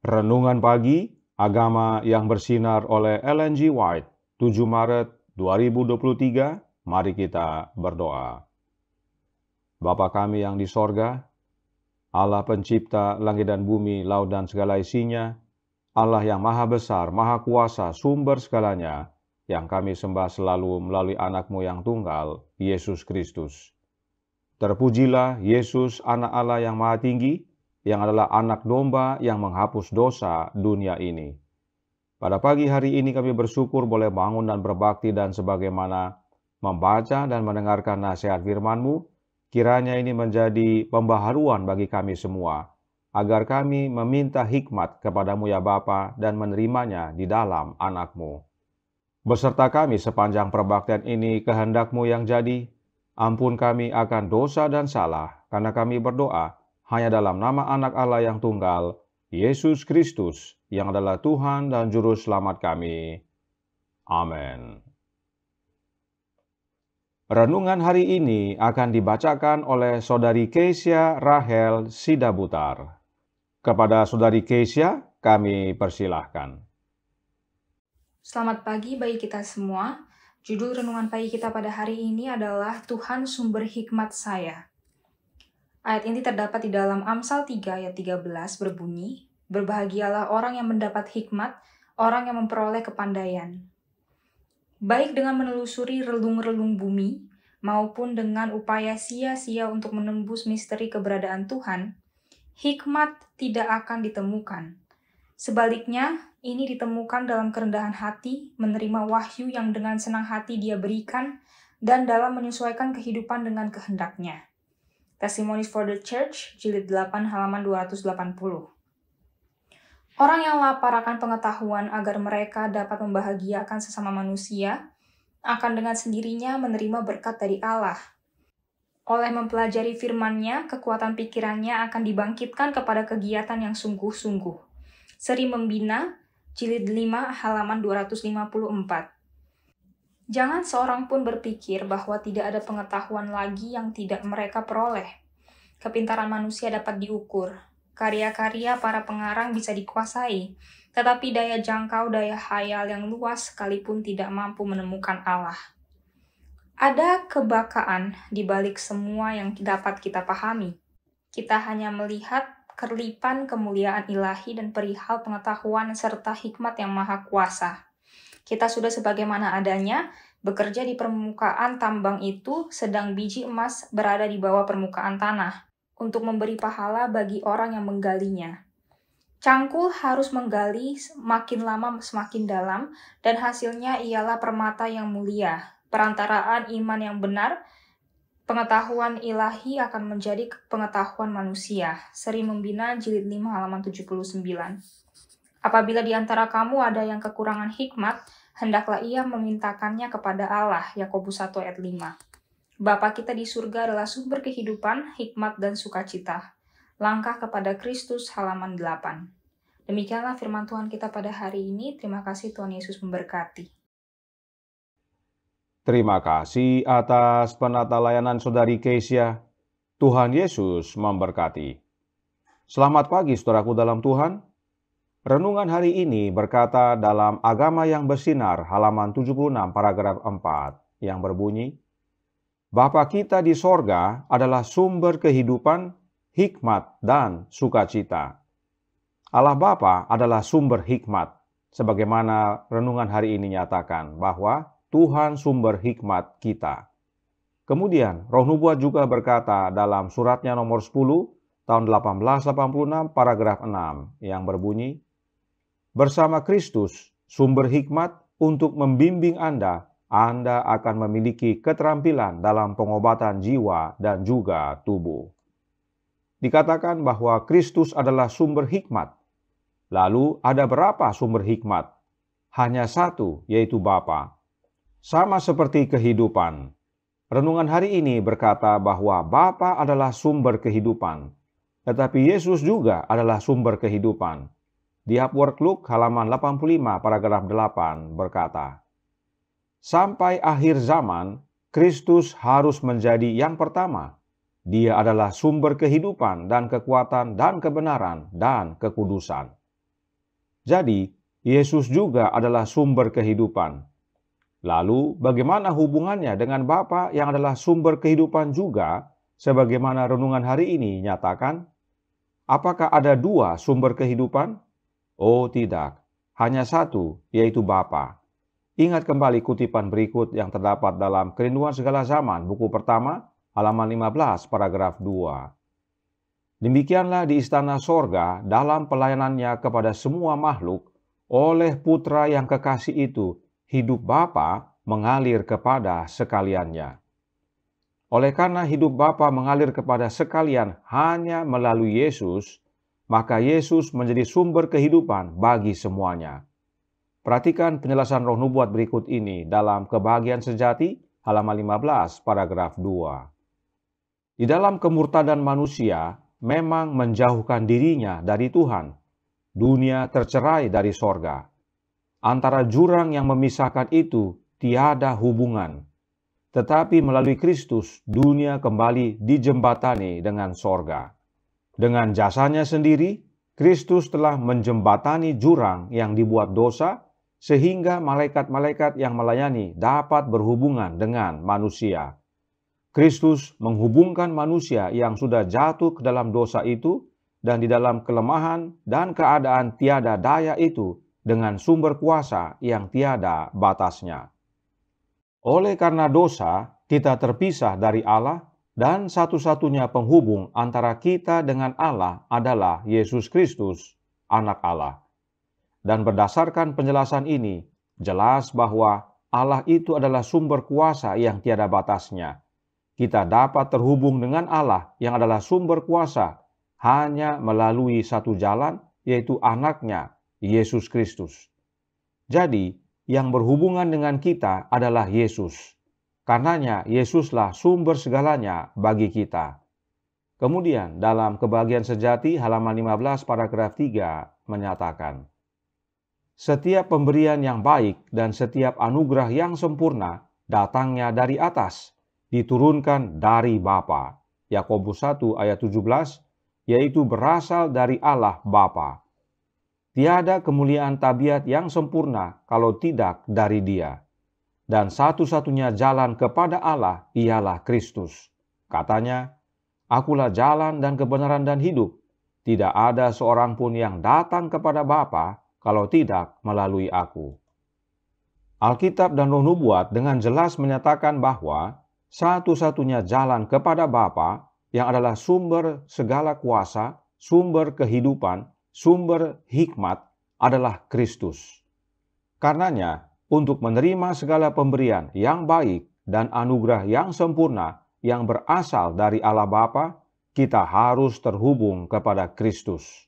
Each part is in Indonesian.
Renungan Pagi, Agama yang Bersinar oleh Ellen G. White, 7 Maret 2023, mari kita berdoa. Bapa kami yang di sorga, Allah pencipta langit dan bumi, laut dan segala isinya, Allah yang maha besar, maha kuasa, sumber segalanya, yang kami sembah selalu melalui anak-Mu yang tunggal, Yesus Kristus. Terpujilah Yesus, anak Allah yang maha tinggi, yang adalah anak domba yang menghapus dosa dunia ini. Pada pagi hari ini kami bersyukur boleh bangun dan berbakti dan sebagaimana membaca dan mendengarkan nasihat firman-Mu, kiranya ini menjadi pembaharuan bagi kami semua, agar kami meminta hikmat kepada-Mu ya Bapa dan menerimanya di dalam anak-Mu. Beserta kami sepanjang perbaktian ini kehendak-Mu yang jadi, ampun kami akan dosa dan salah, karena kami berdoa hanya dalam nama anak Allah yang tunggal, Yesus Kristus, yang adalah Tuhan dan Juru Selamat kami. Amin. Renungan hari ini akan dibacakan oleh Saudari Keisha Rahel Sidabutar. Kepada Saudari Keisha, kami persilahkan. Selamat pagi bagi kita semua. Judul renungan pagi kita pada hari ini adalah Tuhan sumber hikmat saya. Ayat ini terdapat di dalam Amsal 3 ayat 13 berbunyi, "Berbahagialah orang yang mendapat hikmat, orang yang memperoleh kepandaian." Baik dengan menelusuri relung-relung bumi, maupun dengan upaya sia-sia untuk menembus misteri keberadaan Tuhan, hikmat tidak akan ditemukan. Sebaliknya, ini ditemukan dalam kerendahan hati, menerima wahyu yang dengan senang hati Dia berikan, dan dalam menyesuaikan kehidupan dengan kehendak-Nya. Testimonies for the Church, jilid 8 halaman 280. Orang yang lapar akan pengetahuan agar mereka dapat membahagiakan sesama manusia, akan dengan sendirinya menerima berkat dari Allah. Oleh mempelajari firman-Nya, kekuatan pikirannya akan dibangkitkan kepada kegiatan yang sungguh-sungguh. Seri Membina, jilid 5 halaman 254. Jangan seorang pun berpikir bahwa tidak ada pengetahuan lagi yang tidak mereka peroleh. Kepintaran manusia dapat diukur. Karya-karya para pengarang bisa dikuasai, tetapi daya jangkau, daya khayal yang luas sekalipun tidak mampu menemukan Allah. Ada kebakaan di balik semua yang dapat kita pahami. Kita hanya melihat kerlipan kemuliaan ilahi dan perihal pengetahuan serta hikmat yang maha kuasa. Kita sudah sebagaimana adanya, bekerja di permukaan tambang itu, sedang biji emas berada di bawah permukaan tanah, untuk memberi pahala bagi orang yang menggalinya. Cangkul harus menggali makin lama semakin dalam, dan hasilnya ialah permata yang mulia. Perantaraan iman yang benar, pengetahuan ilahi akan menjadi pengetahuan manusia. Seri Membina, jilid 5 halaman 79. Apabila di antara kamu ada yang kekurangan hikmat, hendaklah ia memintakannya kepada Allah. Yakobus 1 ayat 5. Bapa kita di surga adalah sumber kehidupan, hikmat, dan sukacita. Langkah kepada Kristus halaman 8. Demikianlah firman Tuhan kita pada hari ini. Terima kasih, Tuhan Yesus memberkati. Terima kasih atas penata layanan Saudari Keisha. Tuhan Yesus memberkati. Selamat pagi saudaraku dalam Tuhan. Renungan hari ini berkata dalam Agama yang Bersinar halaman 76 paragraf 4 yang berbunyi, Bapa kita di sorga adalah sumber kehidupan, hikmat, dan sukacita. Allah Bapa adalah sumber hikmat, sebagaimana renungan hari ini nyatakan bahwa Tuhan sumber hikmat kita. Kemudian Roh Nubuat juga berkata dalam suratnya nomor 10 tahun 1886 paragraf 6 yang berbunyi, bersama Kristus, sumber hikmat untuk membimbing Anda akan memiliki keterampilan dalam pengobatan jiwa dan juga tubuh. Dikatakan bahwa Kristus adalah sumber hikmat. Lalu ada berapa sumber hikmat? Hanya satu, yaitu Bapa. Sama seperti kehidupan. Renungan hari ini berkata bahwa Bapa adalah sumber kehidupan, tetapi Yesus juga adalah sumber kehidupan. Di Upward Look halaman 85 paragraf 8 berkata, sampai akhir zaman, Kristus harus menjadi yang pertama. Dia adalah sumber kehidupan dan kekuatan dan kebenaran dan kekudusan. Jadi, Yesus juga adalah sumber kehidupan. Lalu, bagaimana hubungannya dengan Bapa yang adalah sumber kehidupan juga, sebagaimana renungan hari ini nyatakan? Apakah ada dua sumber kehidupan? Oh tidak, hanya satu, yaitu Bapa. Ingat kembali kutipan berikut yang terdapat dalam Kerinduan Segala Zaman, buku pertama, halaman 15, paragraf 2. Demikianlah di istana sorga dalam pelayanannya kepada semua makhluk, oleh Putra yang kekasih itu, hidup Bapa mengalir kepada sekaliannya. Oleh karena hidup Bapa mengalir kepada sekalian hanya melalui Yesus, maka Yesus menjadi sumber kehidupan bagi semuanya. Perhatikan penjelasan Roh Nubuat berikut ini dalam Kebahagiaan Sejati, halaman 15, paragraf 2. Di dalam kemurtadan manusia, memang menjauhkan dirinya dari Tuhan. Dunia tercerai dari sorga. Antara jurang yang memisahkan itu tiada hubungan. Tetapi melalui Kristus, dunia kembali dijembatani dengan sorga. Dengan jasanya sendiri, Kristus telah menjembatani jurang yang dibuat dosa, sehingga malaikat-malaikat yang melayani dapat berhubungan dengan manusia. Kristus menghubungkan manusia yang sudah jatuh ke dalam dosa itu dan di dalam kelemahan dan keadaan tiada daya itu dengan sumber kuasa yang tiada batasnya. Oleh karena dosa, kita terpisah dari Allah dan satu-satunya penghubung antara kita dengan Allah adalah Yesus Kristus, Anak Allah. Dan berdasarkan penjelasan ini, jelas bahwa Allah itu adalah sumber kuasa yang tiada batasnya. Kita dapat terhubung dengan Allah yang adalah sumber kuasa hanya melalui satu jalan, yaitu Anaknya, Yesus Kristus. Jadi, yang berhubungan dengan kita adalah Yesus. Karenanya, Yesuslah sumber segalanya bagi kita. Kemudian, dalam Kebahagiaan Sejati, halaman 15, paragraf 3, menyatakan, setiap pemberian yang baik dan setiap anugerah yang sempurna datangnya dari atas, diturunkan dari Bapa. Yakobus 1 ayat 17, yaitu berasal dari Allah Bapa. Tiada kemuliaan tabiat yang sempurna kalau tidak dari Dia. Dan satu-satunya jalan kepada Allah ialah Kristus. Katanya, Akulah jalan dan kebenaran dan hidup. Tidak ada seorang pun yang datang kepada Bapa kalau tidak melalui Aku. Alkitab dan Roh Nubuat dengan jelas menyatakan bahwa satu-satunya jalan kepada Bapa yang adalah sumber segala kuasa, sumber kehidupan, sumber hikmat adalah Kristus. Karenanya, untuk menerima segala pemberian yang baik dan anugerah yang sempurna yang berasal dari Allah Bapa, kita harus terhubung kepada Kristus.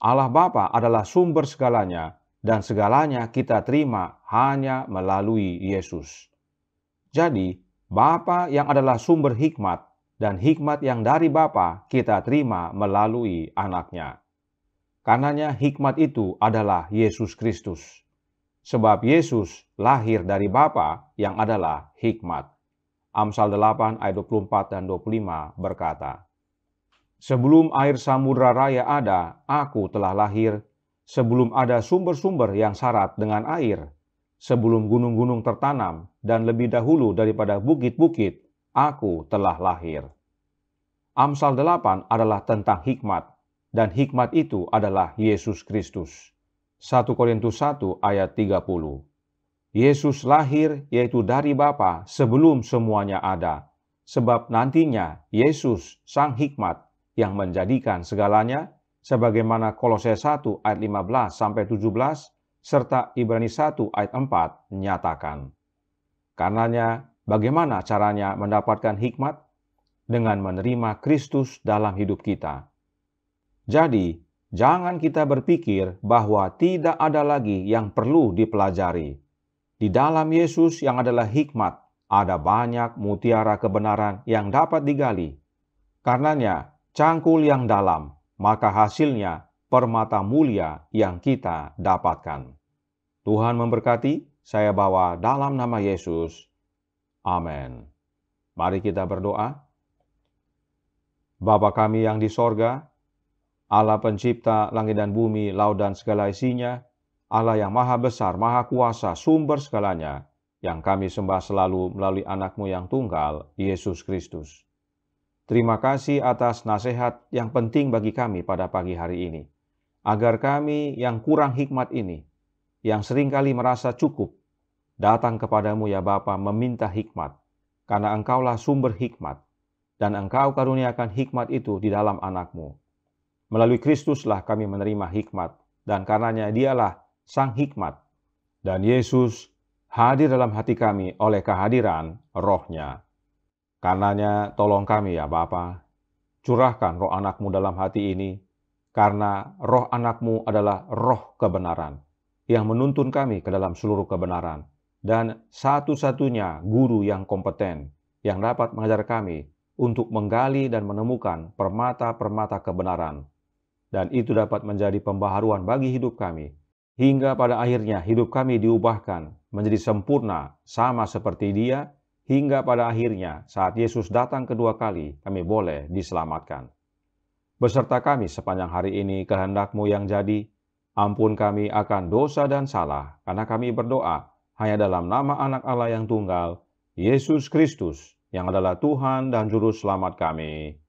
Allah Bapa adalah sumber segalanya, dan segalanya kita terima hanya melalui Yesus. Jadi, Bapa yang adalah sumber hikmat, dan hikmat yang dari Bapa kita terima melalui Anaknya. Karenanya hikmat itu adalah Yesus Kristus. Sebab Yesus lahir dari Bapa yang adalah hikmat. Amsal 8 ayat 24 dan 25 berkata, sebelum air samudra raya ada, aku telah lahir. Sebelum ada sumber-sumber yang syarat dengan air, sebelum gunung-gunung tertanam, dan lebih dahulu daripada bukit-bukit, aku telah lahir. Amsal 8 adalah tentang hikmat, dan hikmat itu adalah Yesus Kristus. 1 Korintus 1 ayat 30. Yesus lahir yaitu dari Bapa sebelum semuanya ada, sebab nantinya Yesus sang hikmat yang menjadikan segalanya, sebagaimana Kolose 1 ayat 15 sampai 17 serta Ibrani 1 ayat 4 nyatakan. Karenanya, bagaimana caranya mendapatkan hikmat? Dengan menerima Kristus dalam hidup kita. Jadi, jangan kita berpikir bahwa tidak ada lagi yang perlu dipelajari. Di dalam Yesus yang adalah hikmat, ada banyak mutiara kebenaran yang dapat digali. Karenanya, cangkul yang dalam, maka hasilnya permata mulia yang kita dapatkan. Tuhan memberkati, saya bawa dalam nama Yesus. Amin. Mari kita berdoa. Bapa kami yang di sorga, Allah pencipta langit dan bumi, laut dan segala isinya, Allah yang maha besar, maha kuasa, sumber segalanya, yang kami sembah selalu melalui anak-Mu yang tunggal, Yesus Kristus. Terima kasih atas nasihat yang penting bagi kami pada pagi hari ini, agar kami yang kurang hikmat ini, yang seringkali merasa cukup, datang kepadamu ya Bapa meminta hikmat, karena Engkaulah sumber hikmat, dan Engkau karuniakan hikmat itu di dalam anak-Mu. Melalui Kristuslah kami menerima hikmat, dan karenanya Dialah Sang Hikmat. Dan Yesus hadir dalam hati kami oleh kehadiran Roh-Nya. Karenanya tolong kami ya Bapa, curahkan roh anak-Mu dalam hati ini, karena roh anak-Mu adalah roh kebenaran, yang menuntun kami ke dalam seluruh kebenaran, dan satu-satunya guru yang kompeten, yang dapat mengajar kami untuk menggali dan menemukan permata-permata kebenaran. Dan itu dapat menjadi pembaharuan bagi hidup kami, hingga pada akhirnya hidup kami diubahkan menjadi sempurna sama seperti Dia, hingga pada akhirnya saat Yesus datang kedua kali kami boleh diselamatkan. Beserta kami sepanjang hari ini kehendak-Mu yang jadi, ampun kami akan dosa dan salah, karena kami berdoa hanya dalam nama Anak Allah yang tunggal, Yesus Kristus, yang adalah Tuhan dan Juru Selamat kami.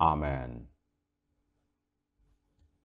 Amin.